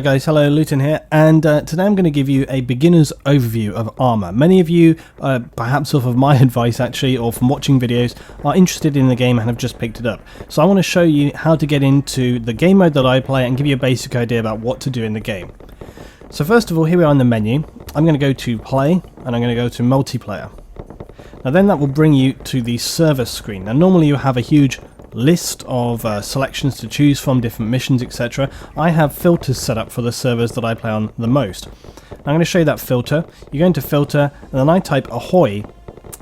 Hi guys, hello, Luton here, and today I'm going to give you a beginner's overview of Arma. Many of you, perhaps off of my advice actually, or from watching videos, are interested in the game and have just picked it up. So I want to show you how to get into the game mode that I play and give you a basic idea about what to do in the game. So first of all, here we are in the menu. I'm going to go to play, and I'm going to go to multiplayer. Now then that will bring you to the server screen. Now normally you have a huge list of selections to choose from, different missions, etc. I have filters set up for the servers that I play on the most. I'm going to show you that filter. You go into filter, and then I type Ahoy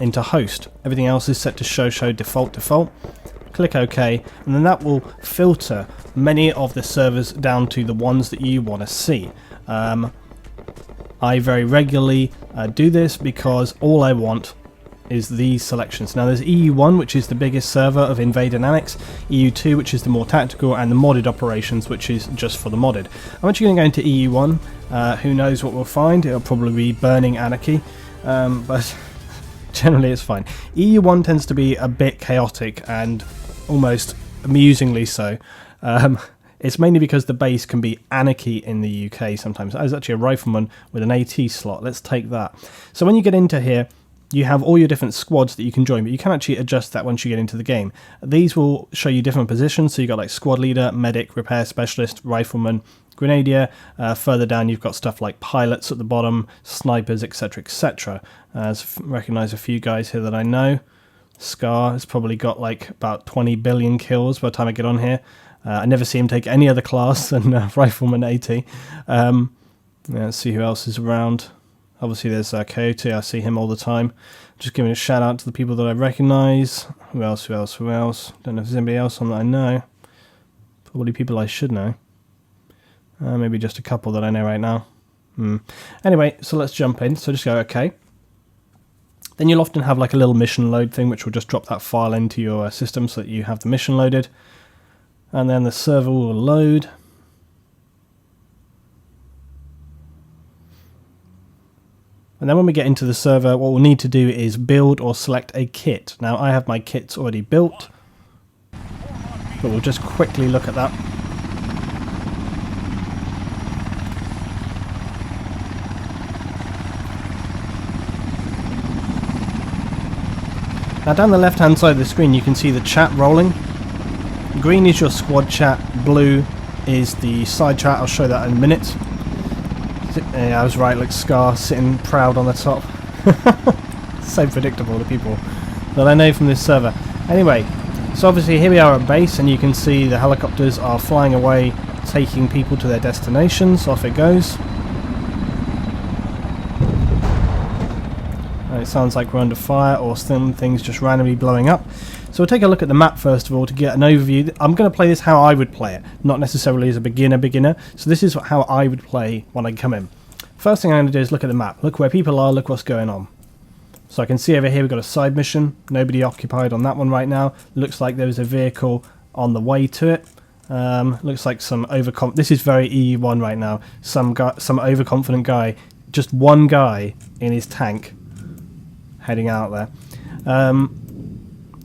into host. Everything else is set to show default. Click OK, and then that will filter many of the servers down to the ones that you want to see. I very regularly do this because all I want is these selections. Now there's EU1, which is the biggest server of Invade Annex, EU2, which is the more tactical, and the modded operations, which is just for the modded. I'm actually going to go into EU1. Who knows what we'll find? It'll probably be burning anarchy, but generally it's fine. EU1 tends to be a bit chaotic and almost amusingly so. It's mainly because the base can be anarchy in the UK sometimes. I was actually a rifleman with an AT slot. Let's take that. So when you get into here, you have all your different squads that you can join, but you can actually adjust that once you get into the game. These will show you different positions, so you've got like squad leader, medic, repair specialist, rifleman, grenadier. Further down you've got stuff like pilots at the bottom, snipers, etc, etc. Recognise a few guys here that I know. Scar has probably got like about 20 billion kills by the time I get on here. I never see him take any other class than rifleman AT. Let's see who else is around. Obviously there's Coyote, I see him all the time. Just giving a shout out to the people that I recognise. Who else? Don't know if there's anybody else on that I know. Probably people I should know. Maybe just a couple that I know right now. Anyway, so let's jump in. So just go OK. Then you'll often have like a little mission load thing, which will just drop that file into your system so that you have the mission loaded. And then the server will load. And then when we get into the server, what we'll need to do is build or select a kit. Now I have my kits already built, but we'll just quickly look at that. Now down the left hand side of the screen you can see the chat rolling. Green is your squad chat, blue is the side chat. I'll show that in a minute. Yeah, I was right, like Scar sitting proud on the top. So predictable, the people that I know from this server. Anyway, so obviously here we are at base, and you can see the helicopters are flying away, taking people to their destinations. Off it goes. It sounds like we're under fire, or some things just randomly blowing up. So we'll take a look at the map first of all to get an overview. I'm going to play this how I would play it, not necessarily as a beginner. So this is how I would play when I come in. First thing I'm going to do is look at the map. Look where people are, look what's going on. So I can see over here we've got a side mission. Nobody occupied on that one right now. Looks like there was a vehicle on the way to it. Looks like some this is very EU1 right now. Some overconfident guy, just one guy in his tank heading out there.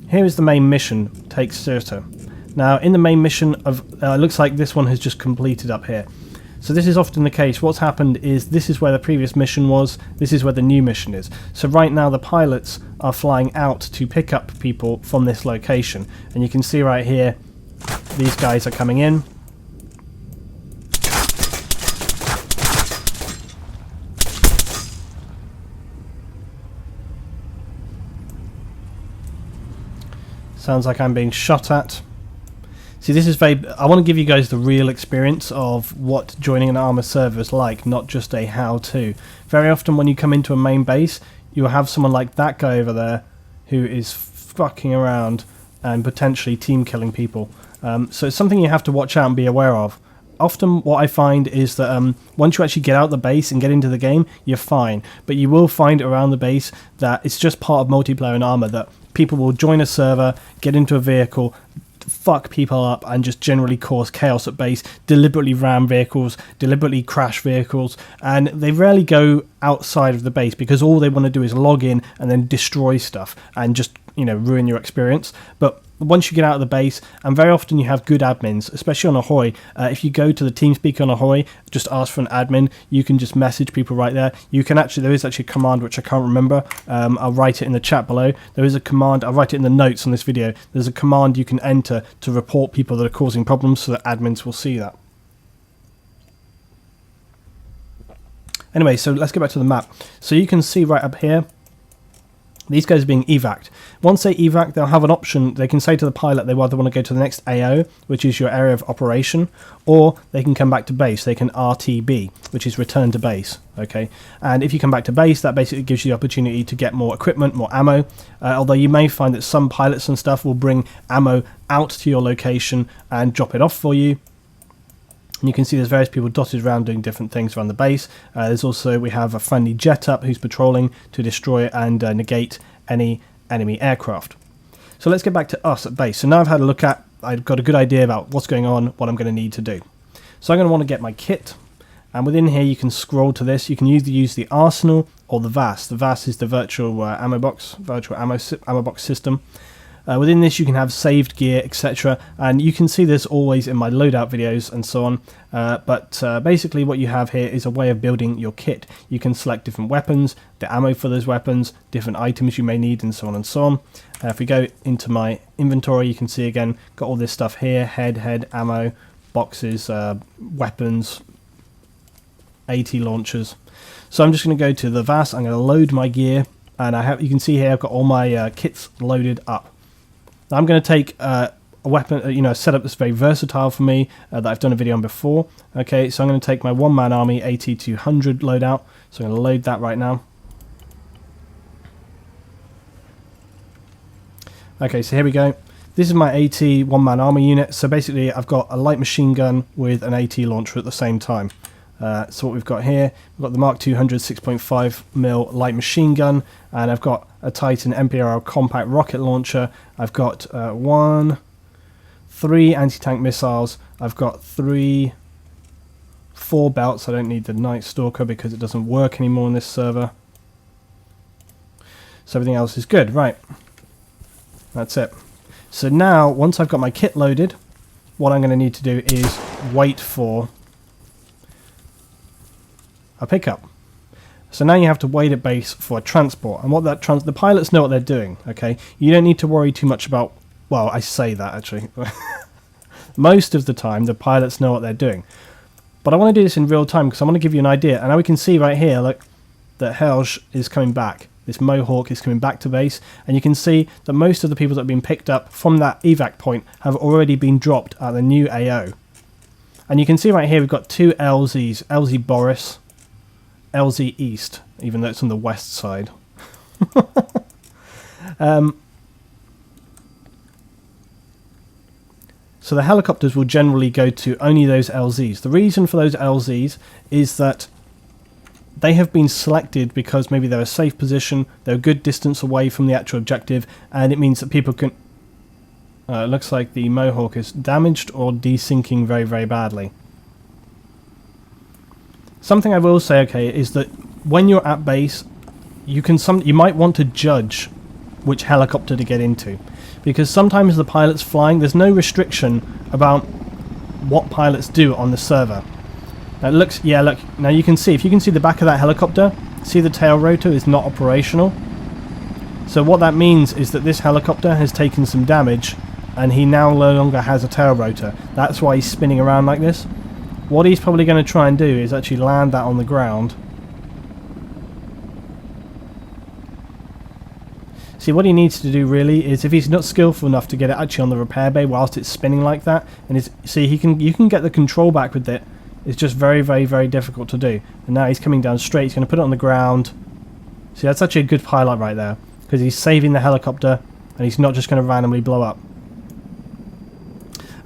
Here is the main mission, take Sirta. Now in the main mission looks like this one has just completed up here. So this is often the case. What's happened is this is where the previous mission was, this is where the new mission is. So right now the pilots are flying out to pick up people from this location. And you can see right here, these guys are coming in. Sounds like I'm being shot at. See, this is I want to give you guys the real experience of what joining an Arma server is like, not just a how-to. Very often when you come into a main base, you'll have someone like that guy over there who is fucking around and potentially team killing people. So it's something you have to watch out and be aware of. Often what I find is that once you actually get out the base and get into the game, you're fine. But you will find around the base that it's just part of multiplayer in Arma that people will join a server, get into a vehicle, fuck people up and just generally cause chaos at base, deliberately ram vehicles, deliberately crash vehicles, and they rarely go outside of the base because all they want to do is log in and then destroy stuff and just, you know, ruin your experience. But once you get out of the base, and very often you have good admins, especially on Ahoy. If you go to the TeamSpeak on Ahoy, just ask for an admin. You can just message people right there. You can actually, there is actually a command which I can't remember. I'll write it in the chat below. There is a command, I'll write it in the notes on this video. There's a command you can enter to report people that are causing problems so that admins will see that. Anyway, so let's get back to the map. So you can see right up here, these guys are being evac'd. Once they evac, they'll have an option. They can say to the pilot they either want to go to the next AO, which is your area of operation, or they can come back to base. They can RTB, which is return to base. Okay, and if you come back to base, that basically gives you the opportunity to get more equipment, more ammo. Although you may find that some pilots and stuff will bring ammo out to your location and drop it off for you. And you can see there's various people dotted around doing different things around the base. There's also, we have a friendly jet up who's patrolling to destroy and negate any enemy aircraft. So let's get back to us at base. So now I've had a look at, I've got a good idea about what's going on, what I'm going to need to do. So I'm going to want to get my kit. And within here you can scroll to this. You can either use the arsenal or the VAS. The VAS is the virtual ammo box, virtual ammo box system. Within this you can have saved gear, etc., and you can see this always in my loadout videos and so on, but basically what you have here is a way of building your kit. You can select different weapons, the ammo for those weapons, different items you may need, and so on and so on. If we go into my inventory, you can see again, got all this stuff here, head, ammo, boxes, weapons, AT launchers. So I'm just going to go to the VAS, I'm going to load my gear, and you can see here I've got all my kits loaded up. I'm going to take a weapon, a setup that's very versatile for me that I've done a video on before. Okay, so I'm going to take my one-man army AT200 loadout. So I'm going to load that right now. Okay, so here we go. This is my AT one-man army unit. So basically, I've got a light machine gun with an AT launcher at the same time. So what we've got here, we've got the Mark 200 6.5mm light machine gun, and I've got a Titan MPRL compact rocket launcher. I've got 3 anti-tank missiles. I've got 4 belts. I don't need the Night Stalker because it doesn't work anymore on this server. So everything else is good, right? That's it. So now, once I've got my kit loaded, what I'm going to need to do is wait for a pickup. So now you have to wait at base for a transport, and what the pilots know what they're doing. Okay, you don't need to worry too much about. Well, I say that actually. Most of the time, the pilots know what they're doing, but I want to do this in real time because I want to give you an idea. And now we can see right here, look, that Helge is coming back. This Mohawk is coming back to base, and you can see that most of the people that have been picked up from that evac point have already been dropped at the new AO. And you can see right here we've got 2 LZs, LZ Boris, LZ East, even though it's on the west side. So the helicopters will generally go to only those LZs. The reason for those LZs is that they have been selected because maybe they're a safe position, they're a good distance away from the actual objective, and it means that people can... it looks like the Mohawk is damaged or desinking very, very badly. Something I will say, okay, is that when you're at base, you might want to judge which helicopter to get into, because sometimes the pilots flying, there's no restriction about what pilots do on the server. Now it looks, yeah, look, now you can see, if you can see the back of that helicopter, see the tail rotor is not operational. So what that means is that this helicopter has taken some damage, and he now no longer has a tail rotor. That's why he's spinning around like this. What he's probably going to try and do is actually land that on the ground. See, what he needs to do really is, if he's not skillful enough to get it actually on the repair bay whilst it's spinning like that, and see, you can get the control back with it. It's just very, very, very difficult to do. And now he's coming down straight. He's going to put it on the ground. See, that's actually a good pilot right there, because he's saving the helicopter, and he's not just going to randomly blow up.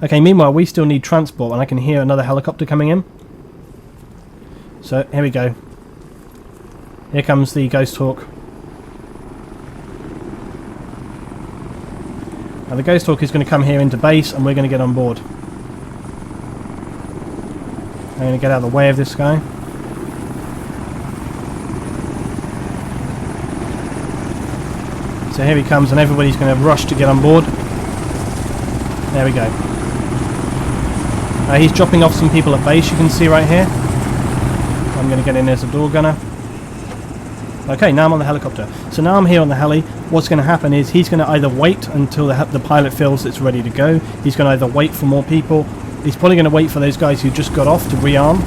Okay, meanwhile, we still need transport, and I can hear another helicopter coming in. So, here we go. Here comes the Ghost Hawk. Now, the Ghost Hawk is going to come here into base, and we're going to get on board. I'm going to get out of the way of this guy. So here he comes, and everybody's going to rush to get on board. There we go. He's dropping off some people at base, you can see right here. I'm going to get in as a door gunner. Okay, now I'm on the helicopter. So now I'm here on the heli. What's going to happen is he's going to either wait until the pilot feels it's ready to go. He's going to either wait for more people. He's probably going to wait for those guys who just got off to rearm.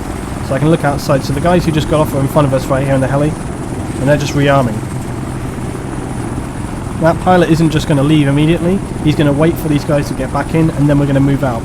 So I can look outside. So the guys who just got off are in front of us right here on the heli. And they're just rearming. That pilot isn't just going to leave immediately. He's going to wait for these guys to get back in, and then we're going to move out.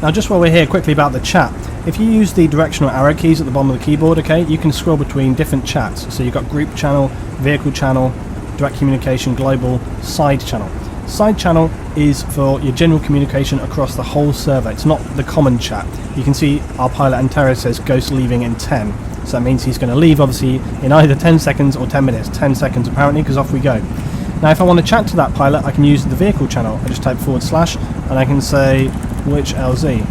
Now just while we're here, quickly about the chat. If you use the directional arrow keys at the bottom of the keyboard, okay, you can scroll between different chats. So you've got group channel, vehicle channel, direct communication, global, side channel. Side channel is for your general communication across the whole server. It's not the common chat. You can see our pilot Antero says Ghost leaving in 10. So that means he's going to leave obviously in either 10 seconds or 10 minutes. 10 seconds apparently, because off we go. Now if I want to chat to that pilot, I can use the vehicle channel. I just type / and I can say which LZ.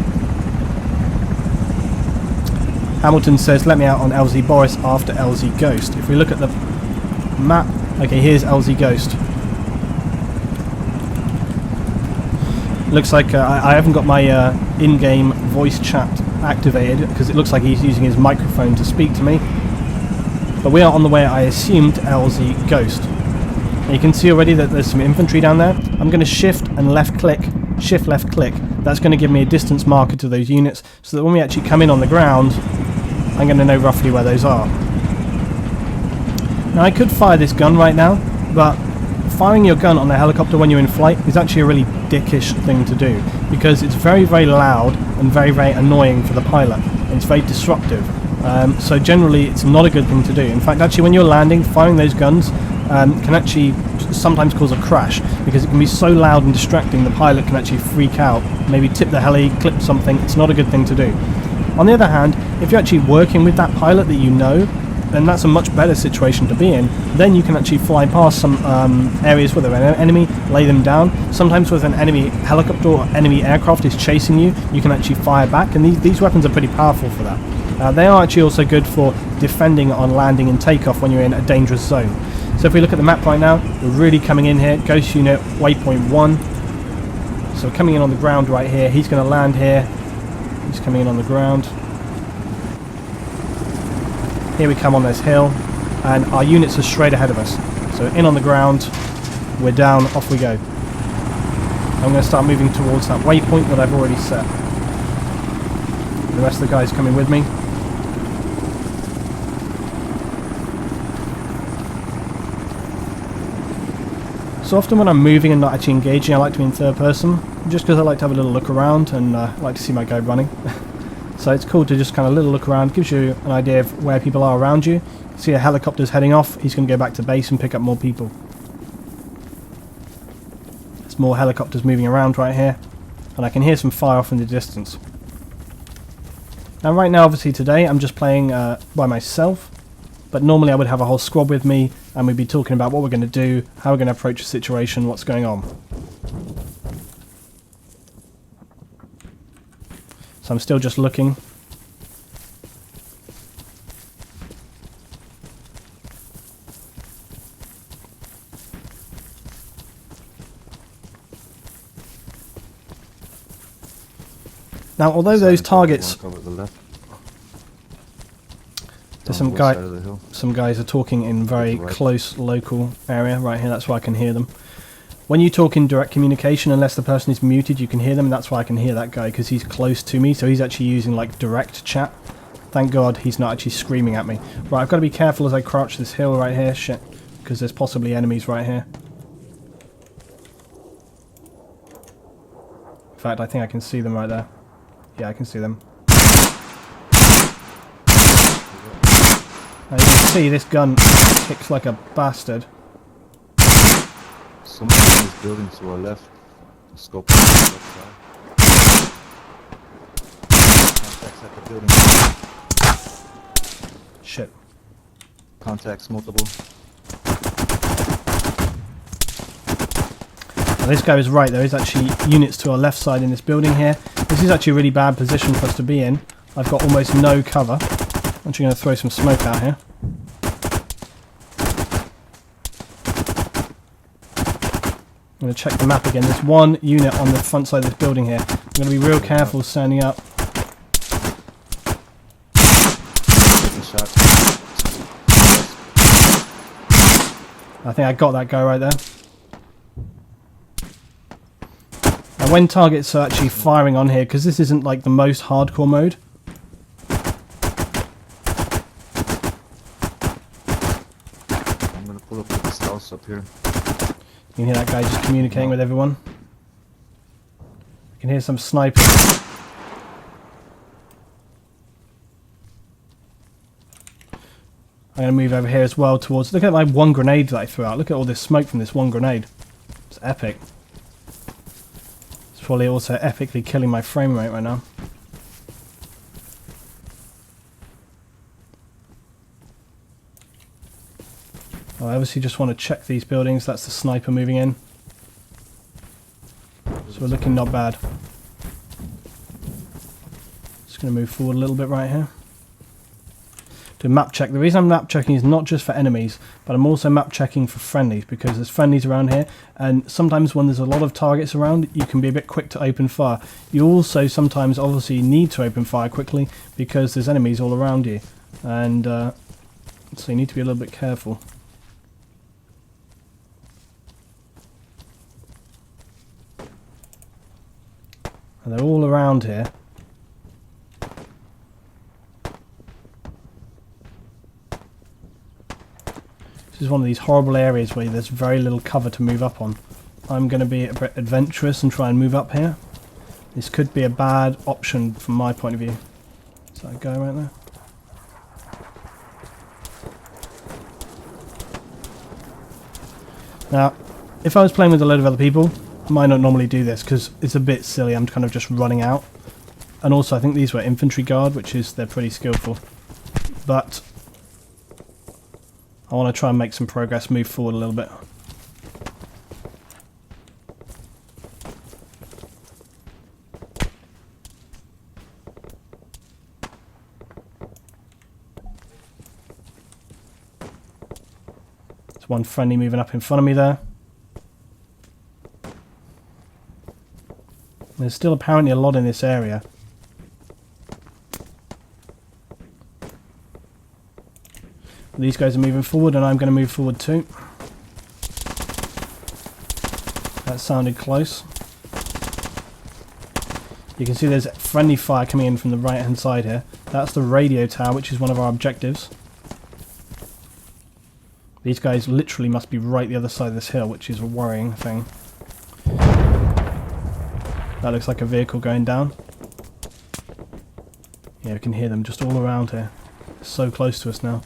Hamilton says let me out on LZ Boris after LZ Ghost. If we look at the map, okay, here's LZ Ghost. Looks like I haven't got my in-game voice chat activated because it looks like he's using his microphone to speak to me. But we are on the way, I assumed, LZ Ghost. And you can see already that there's some infantry down there. I'm going to shift and left click, shift left click. That's going to give me a distance marker to those units so that when we actually come in on the ground, I'm going to know roughly where those are. Now I could fire this gun right now, but firing your gun on a helicopter when you're in flight is actually a really dickish thing to do because it's very, very loud and very, very annoying for the pilot. And it's very disruptive. So generally it's not a good thing to do. In fact, actually when you're landing, firing those guns can actually sometimes cause a crash because it can be so loud and distracting the pilot can actually freak out, maybe tip the heli, clip something. It's not a good thing to do. On the other hand, if you're actually working with that pilot that you know, then that's a much better situation to be in. Then you can actually fly past some areas where they're an enemy, lay them down. Sometimes with an enemy helicopter or enemy aircraft is chasing you, you can actually fire back, and these weapons are pretty powerful for that. They are actually also good for defending on landing and takeoff when you're in a dangerous zone. So if we look at the map right now, we're really coming in here. Ghost unit, waypoint 1. So coming in on the ground right here. He's going to land here. He's coming in on the ground. Here we come on this hill, and our units are straight ahead of us. So in on the ground, we're down, off we go. I'm going to start moving towards that waypoint that I've already set. The rest of the guys coming with me. So often when I'm moving and not actually engaging, I like to be in third person, just because I like to have a little look around and I like to see my guy running. So it's cool to just kind of little look around, gives you an idea of where people are around you. See a helicopter's heading off, he's going to go back to base and pick up more people. There's more helicopters moving around right here, and I can hear some fire off in the distance. Now right now, obviously today, I'm just playing by myself, but normally I would have a whole squad with me, and we'd be talking about what we're going to do, how we're going to approach the situation, what's going on. So I'm still just looking. Now, although those targets, there's some guys are talking in very close local area right here. That's why I can hear them. When you talk in direct communication, unless the person is muted, you can hear them, and that's why I can hear that guy, because he's close to me, so he's actually using like direct chat. Thank God he's not actually screaming at me. Right, I've got to be careful as I crouch this hill right here, shit, because there's possibly enemies right here. In fact, I think I can see them right there. Yeah, I can see them. Now you can see this gun kicks like a bastard. Someone in this building to our left. Scope on the left side. Contacts at the building. Shit. Contacts multiple. Now this guy was right, there is actually units to our left side in this building here. This is actually a really bad position for us to be in. I've got almost no cover. I'm actually going to throw some smoke out here. I'm going to check the map again. There's one unit on the front side of this building here. I'm going to be real careful standing up. I think I got that guy right there. Now when targets are actually firing on here, because this isn't like the most hardcore mode, I'm gonna pull up to this house up here. you can hear that guy just communicating with everyone. You can hear some snipers. I'm going to move over here as well towards... Look at my one grenade that I threw out. Look at all this smoke from this one grenade. It's epic. It's probably also epically killing my frame rate right now. Oh, I obviously just want to check these buildings. That's the sniper moving in. So we're looking not bad. Just going to move forward a little bit right here. Do a map check. The reason I'm map checking is not just for enemies, but I'm also map checking for friendlies, because there's friendlies around here, and sometimes when there's a lot of targets around, you can be a bit quick to open fire. You also sometimes obviously need to open fire quickly because there's enemies all around you, and so you need to be a little bit careful. And they're all around here. This is one of these horrible areas where there's very little cover to move up on. I'm going to be a bit adventurous and try and move up here. This could be a bad option from my point of view. Is that a guy right there? Now, if I was playing with a load of other people, I might not normally do this because it's a bit silly. I'm kind of just running out. And also I think these were infantry guard, which is, they're pretty skillful. But I want to try and make some progress, move forward a little bit. There's one friendly moving up in front of me there. There's still apparently a lot in this area. These guys are moving forward and I'm going to move forward too. That sounded close. You can see there's friendly fire coming in from the right hand side here. That's the radio tower, which is one of our objectives. These guys literally must be right the other side of this hill, which is a worrying thing. That looks like a vehicle going down. Yeah, we can hear them just all around here. So close to us now.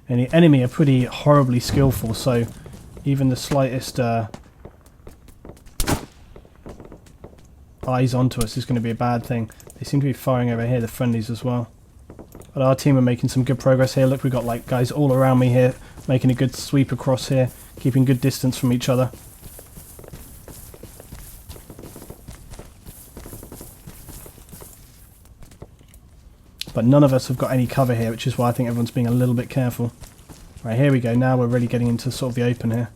And the enemy are pretty horribly skillful, so even the slightest eyes onto us is going to be a bad thing. They seem to be firing over here, the friendlies as well. But our team are making some good progress here. Look, we've got like guys all around me here, making a good sweep across here, keeping good distance from each other. But none of us have got any cover here, which is why I think everyone's being a little bit careful. Right, here we go. Now we're really getting into sort of the open here.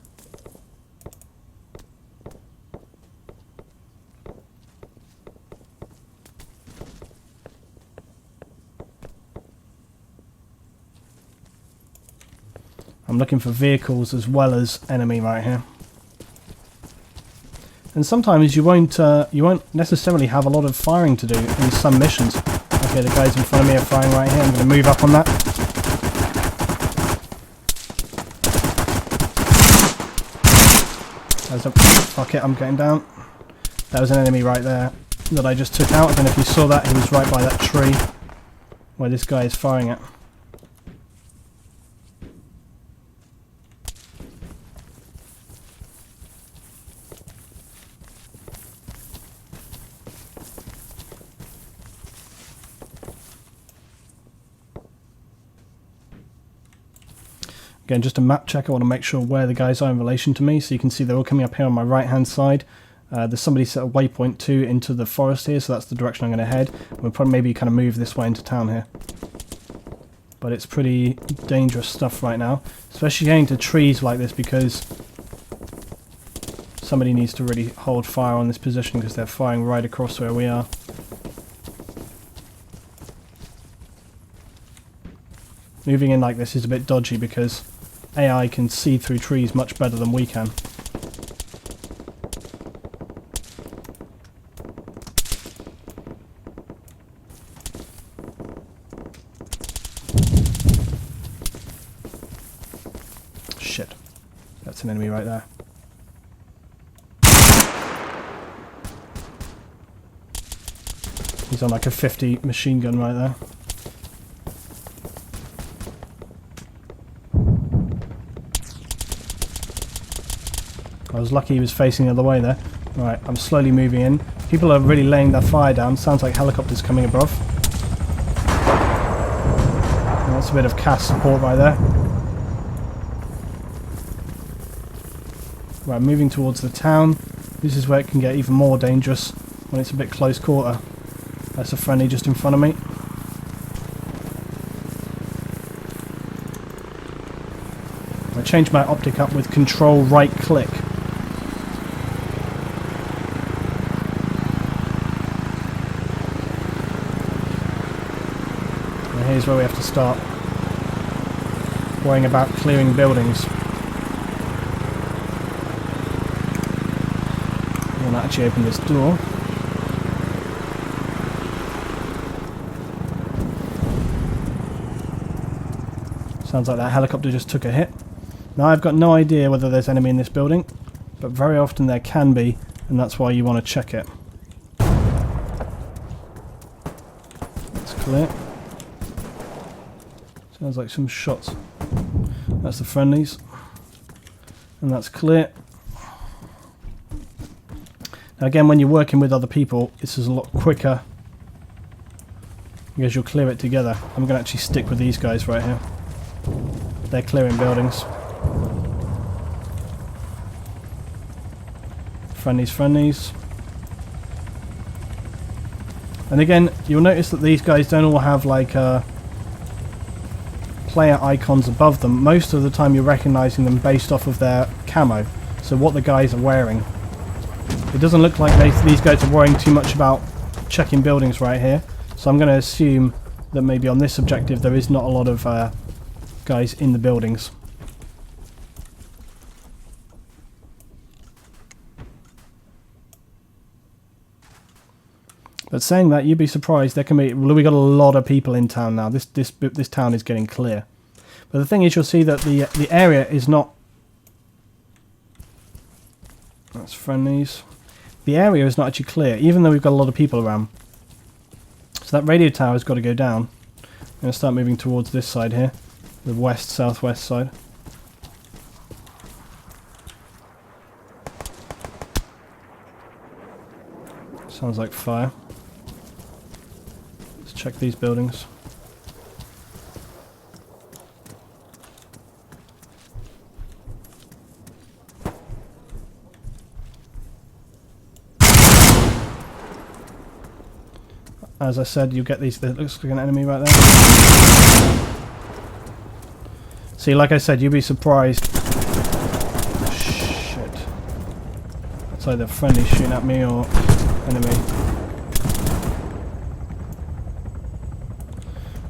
I'm looking for vehicles as well as enemy right here. And sometimes you won't necessarily have a lot of firing to do in some missions. Okay, the guys in front of me are firing right here. I'm going to move up on that. Fuck it, I'm getting down. That was an enemy right there that I just took out. I don't know if you saw that. He was right by that tree where this guy is firing at. Again, just a map check. I want to make sure where the guys are in relation to me. So you can see they're all coming up here on my right hand side. There's somebody set a waypoint 2 into the forest here, so that's the direction I'm going to head. We'll probably maybe kind of move this way into town here. But it's pretty dangerous stuff right now, especially getting to trees like this, because somebody needs to really hold fire on this position because they're firing right across where we are. Moving in like this is a bit dodgy because AI can see through trees much better than we can. Shit. That's an enemy right there. He's on like a 50 machine gun right there. I was lucky he was facing the other way there. Right, I'm slowly moving in. People are really laying their fire down. Sounds like helicopters coming above. That's a bit of CAS support right there. Right, moving towards the town. This is where it can get even more dangerous when it's a bit close quarter. That's a friendly just in front of me. I changed my optic up with control right click. And here's where we have to start worrying about clearing buildings. I want to actually open this door. Sounds like that helicopter just took a hit. Now I've got no idea whether there's enemy in this building, but very often there can be, and that's why you want to check it. That's clear. Sounds like some shots. That's the friendlies. And that's clear. Now again, when you're working with other people, this is a lot quicker because you'll clear it together. I'm going to actually stick with these guys right here. They're clearing buildings. Friendlies, friendlies. And again, you'll notice that these guys don't all have like player icons above them. Most of the time you're recognizing them based off of their camo. So what the guys are wearing. It doesn't look like these guys are worrying too much about checking buildings right here. So I'm going to assume that maybe on this objective there is not a lot of guys in the buildings. But saying that, you'd be surprised. There can be. We got a lot of people in town now. This town is getting clear. But the thing is, you'll see that the area is not. That's friendlies. The area is not actually clear, even though we've got a lot of people around. So that radio tower has got to go down. I'm going to start moving towards this side here, the west-southwest side. Sounds like fire. Let's check these buildings. As I said, you get these. It looks like an enemy right there. See, like I said, you'd be surprised. Shit. It's either friendly shooting at me or enemy.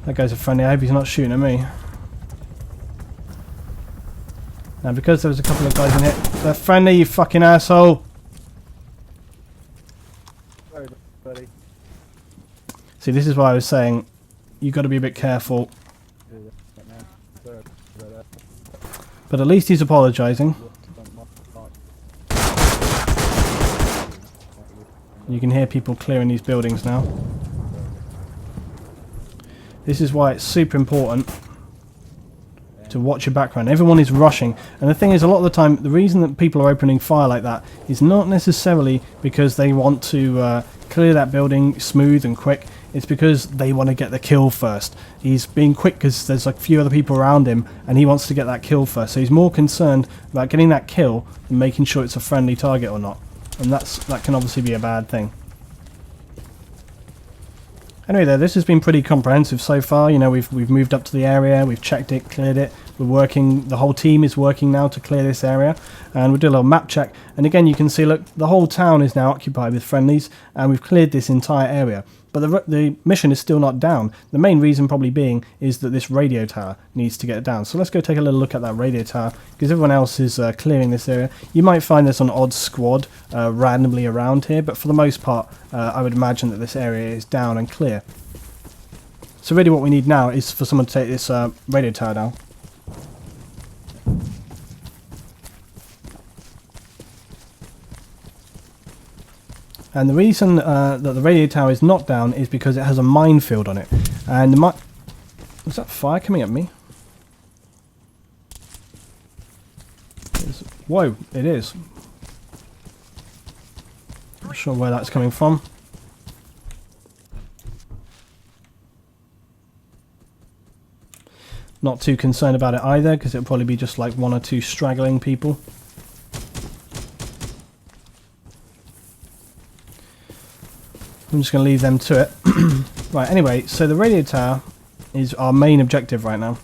That guy's a friendly. I hope he's not shooting at me. Now, because there was a couple of guys in here, they're friendly, you fucking asshole. Sorry, buddy. See, this is why I was saying you got to be a bit careful. But at least he's apologising. You can hear people clearing these buildings now. This is why it's super important to watch your background. Everyone is rushing, and the thing is, a lot of the time the reason that people are opening fire like that is not necessarily because they want to clear that building smooth and quick. it's because they want to get the kill first. He's being quick because there's a few other people around him and he wants to get that kill first. So he's more concerned about getting that kill than making sure it's a friendly target or not. And that can obviously be a bad thing. Anyway, though, this has been pretty comprehensive so far. You know, we've moved up to the area, we've checked it, cleared it. We're working, the whole team is working now to clear this area, and we'll do a little map check. And again, you can see, look, the whole town is now occupied with friendlies, and we've cleared this entire area. But the mission is still not down. The main reason probably being is that this radio tower needs to get down. So let's go take a little look at that radio tower, because everyone else is clearing this area. You might find there's an odd squad randomly around here, but for the most part, I would imagine that this area is down and clear. So really what we need now is for someone to take this radio tower down. And the reason that the radio tower is not down is because it has a minefield on it. And the is that fire coming at me? Whoa, it is. Not sure where that's coming from. Not too concerned about it either, because it'll probably be just like one or two straggling people. I'm just going to leave them to it. Right, anyway, so the radio tower is our main objective right now.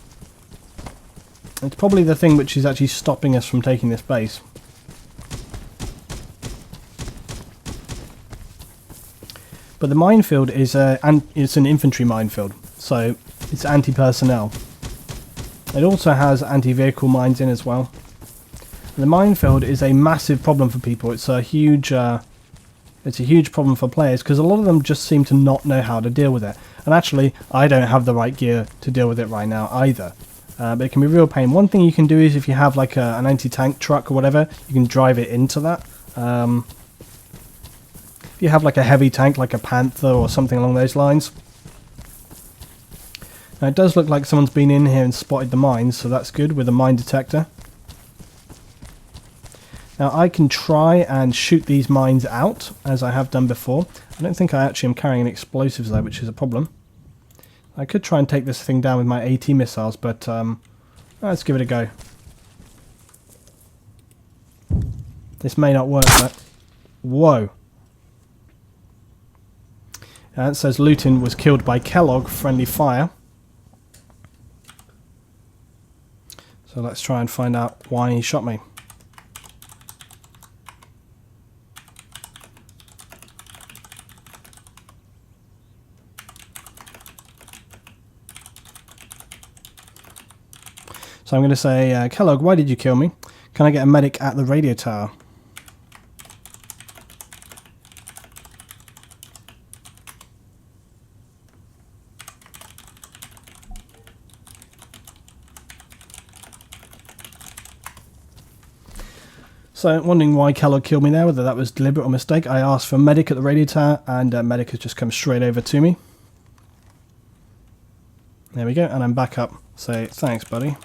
It's probably the thing which is actually stopping us from taking this base. But the minefield is it's an infantry minefield, so it's anti-personnel. It also has anti-vehicle mines in as well. And the minefield is a massive problem for people. It's a huge problem for players because a lot of them just seem to not know how to deal with it. And actually, I don't have the right gear to deal with it right now either. But it can be a real pain. One thing you can do is if you have like an anti-tank truck or whatever, you can drive it into that. If you have like a heavy tank like a Panther or something along those lines. Now it does look like someone's been in here and spotted the mines, so that's good with a mine detector. Now I can try and shoot these mines out, as I have done before. I don't think I actually am carrying any explosives though, which is a problem. I could try and take this thing down with my AT missiles, but let's give it a go. This may not work, but... Whoa. It says Luton was killed by Kellogg, friendly fire. So let's try and find out why he shot me. So I'm going to say, Kellogg, why did you kill me? Can I get a medic at the radio tower? So, wondering why Kellogg killed me there, whether that was deliberate or mistake. I asked for a medic at the radio tower, and medic has just come straight over to me. There we go, and I'm back up. So, thanks, buddy.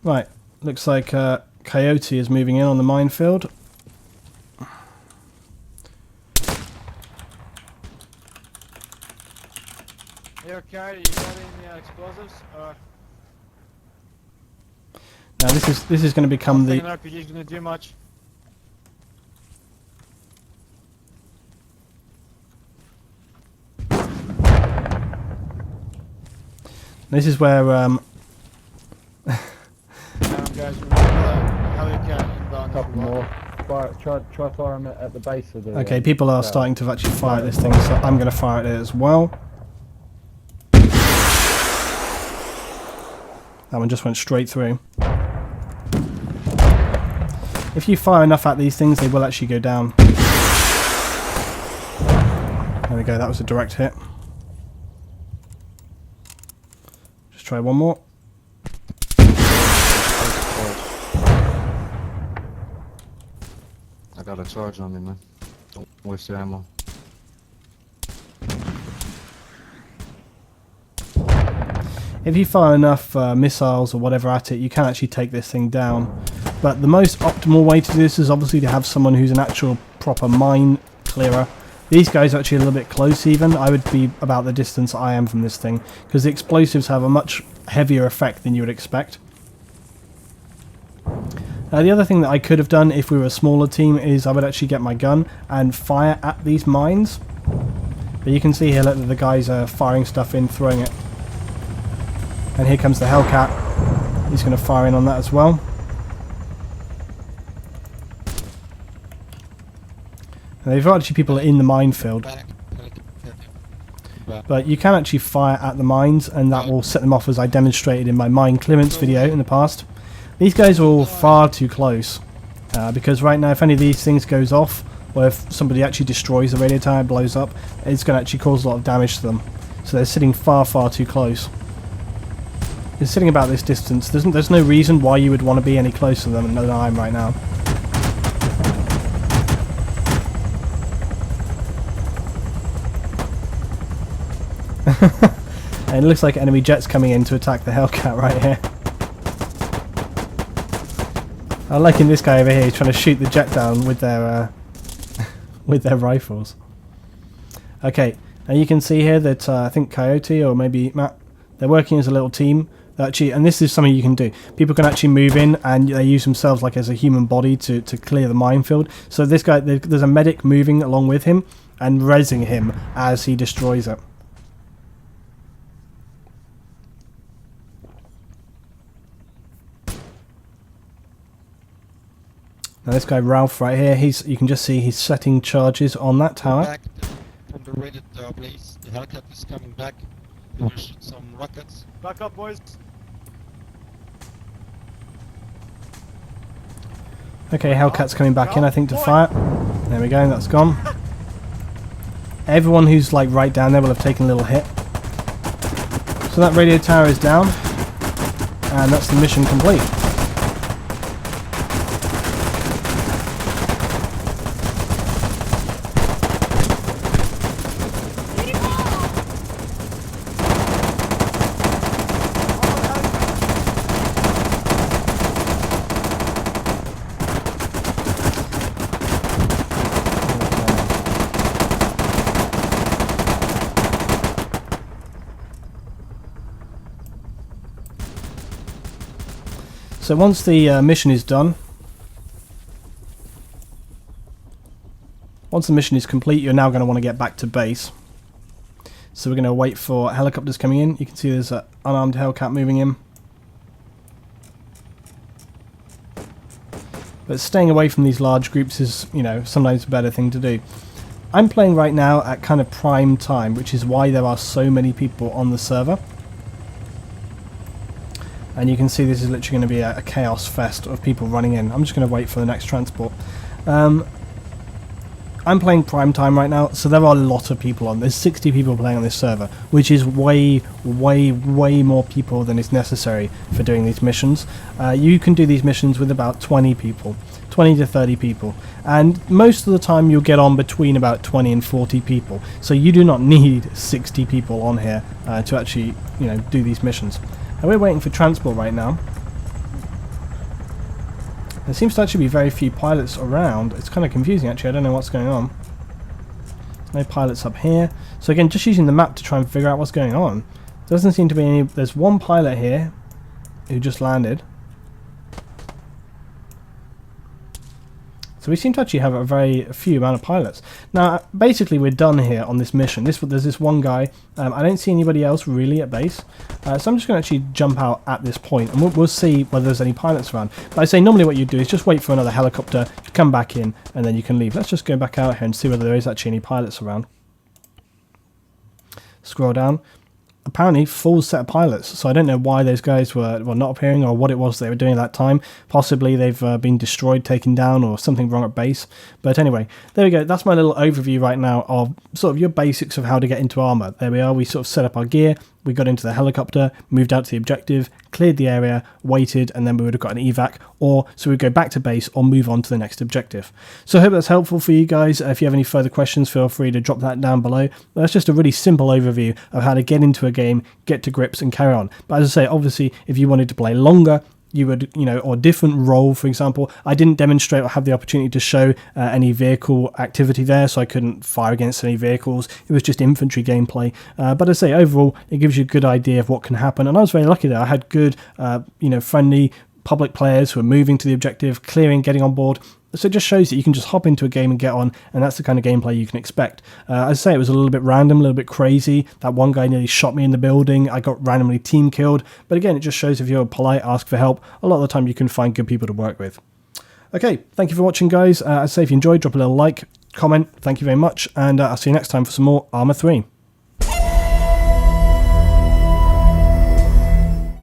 Right, looks like Coyote is moving in on the minefield. You okay? You got any explosives? Now this is going to become the... RPG is going to do much. This is where Guys, Hellcat inbound. Couple more. Try fire them at the base of the... okay, people are starting to actually fire at this thing, so I'm going to fire at it as well. That one just went straight through. If you fire enough at these things, they will actually go down. There we go, that was a direct hit. Just try one more. I got a charge on me, man. Don't waste your ammo. If you fire enough missiles or whatever at it, you can actually take this thing down. But the most optimal way to do this is obviously to have someone who's an actual proper mine clearer These guys are actually a little bit close even. I would be about the distance I am from this thing, because the explosives have a much heavier effect than you would expect. The other thing that I could have done if we were a smaller team is I would actually get my gun and fire at these mines. But you can see here that the guys are firing stuff in, throwing it. And here comes the Hellcat. He's going to fire in on that as well. And they've got actually people in the minefield. But you can actually fire at the mines, and that will set them off, as I demonstrated in my mine clearance video in the past. These guys are all far too close, because right now if any of these things goes off, or if somebody actually destroys the radio tower and blows up, it's going to actually cause a lot of damage to them. So they're sitting far too close. They're sitting about this distance. There's no reason why you would want to be any closer than I am right now. And it looks like enemy jets coming in to attack the Hellcat right here. I'm liking this guy over here. He's trying to shoot the jet down with their with their rifles. Okay, and you can see here that I think Coyote or maybe Matt, they're working as a little team. Actually, and this is something you can do. People can actually move in, and they use themselves like as a human body to clear the minefield. So this guy, there's a medic moving along with him and rezzing him as he destroys it. Now this guy Ralph right here, you can just see he's setting charges on that tower. Back from the rated tower, please. The Hellcat is coming back. We will shoot some rockets. Back up, boys. Okay, Hellcat's coming back in, I think, to fire. There we go, that's gone. Everyone who's like right down there will have taken a little hit. So that radio tower is down, and that's the mission complete. So once the mission is done, once the mission is complete, you're now going to want to get back to base. So we're going to wait for helicopters coming in. You can see there's an unarmed Hellcat moving in. But staying away from these large groups is, you know, sometimes a better thing to do. I'm playing right now at kind of prime time, which is why there are so many people on the server. And you can see this is literally going to be a chaos fest of people running in. I'm just going to wait for the next transport. I'm playing prime time right now, so there are a lot of people on. There's 60 people playing on this server, which is way more people than is necessary for doing these missions. You can do these missions with about 20 people, 20 to 30 people, and most of the time you'll get on between about 20 and 40 people. So you do not need 60 people on here to actually, you know, do these missions. And we're waiting for transport right now. There seems to actually be very few pilots around. It's kind of confusing actually, I don't know what's going on. No pilots up here. So again, just using the map to try and figure out what's going on. Doesn't seem to be any. There's one pilot here who just landed. So we seem to actually have a very few amount of pilots. Now, basically, we're done here on this mission. There's this one guy. I don't see anybody else really at base. So I'm just going to actually jump out at this point, and we'll see whether there's any pilots around. But I say normally what you do is just wait for another helicopter to come back in, and then you can leave. Let's just go back out here and see whether there is actually any pilots around. Scroll down. Apparently full set of pilots, so I don't know why those guys were not appearing or what it was they were doing at that time. Possibly they've been destroyed, taken down, or something wrong at base. But anyway, there we go. That's my little overview right now of sort of your basics of how to get into Arma. There we are. We sort of set up our gear, we got into the helicopter, moved out to the objective, cleared the area, waited, and then we would have got an evac, or so we'd go back to base or move on to the next objective. So I hope that's helpful for you guys. If you have any further questions, feel free to drop that down below. That's just a really simple overview of how to get into a game, get to grips, and carry on. But as I say, obviously, if you wanted to play longer, you would, or different role, for example. I didn't demonstrate or have the opportunity to show any vehicle activity there, so I couldn't fire against any vehicles. It was just infantry gameplay. But I say, overall, it gives you a good idea of what can happen. And I was very lucky there. I had good, friendly public players who are moving to the objective, clearing, getting on board. So it just shows that you can just hop into a game and get on, and that's the kind of gameplay you can expect. As I say, it was a little bit random, a little bit crazy. That one guy nearly shot me in the building. I got randomly team killed. But again, it just shows if you're polite, ask for help, a lot of the time you can find good people to work with. Okay, thank you for watching, guys. As I say, if you enjoyed, drop a little like, comment. Thank you very much, and I'll see you next time for some more Arma 3.